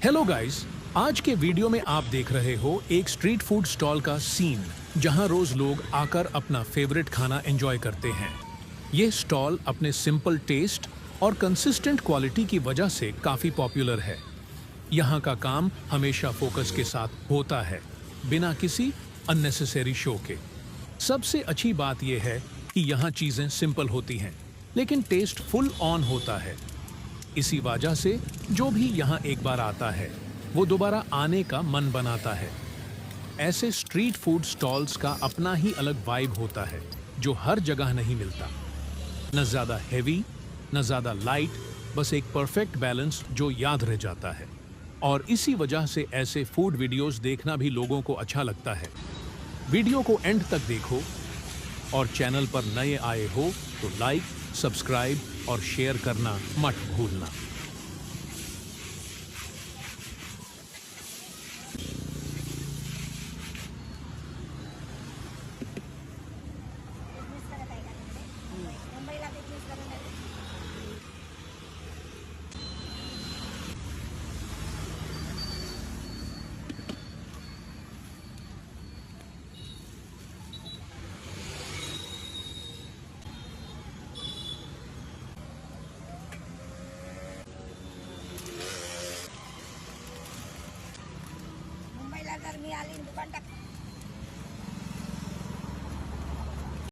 Hello guys, आज के video में आप देख रहे हो एक स्ट्रीट फूड स्टॉल का सीन जहां रोज लोग आकर अपना फेवरेट खाना एंजॉय करते हैं। ये स्टॉल अपने सिंपल टेस्ट और कंसिस्टेंट क्वालिटी की वजह से काफी पॉपुलर है। यहाँ का काम हमेशा फोकस के साथ होता है, बिना किसी अननेसेसरी शो के। सबसे अच्छी बात यह है कि यहाँ चीजें सिंपल होती हैं, लेकिन टेस्ट फुल ऑन होता है। इसी वजह से जो भी यहाँ एक बार आता है वो दोबारा आने का मन बनाता है। ऐसे स्ट्रीट फूड स्टॉल्स का अपना ही अलग वाइब होता है जो हर जगह नहीं मिलता। न ज्यादा हैवी न ज्यादा लाइट, बस एक परफेक्ट बैलेंस जो याद रह जाता है। और इसी वजह से ऐसे फूड वीडियोस देखना भी लोगों को अच्छा लगता है। वीडियो को एंड तक देखो और चैनल पर नए आए हो तो लाइक, सब्सक्राइब और शेयर करना मत भूलना। मुंबईला बिझनेस करून मुंबईला जर मी आली दुकान टाक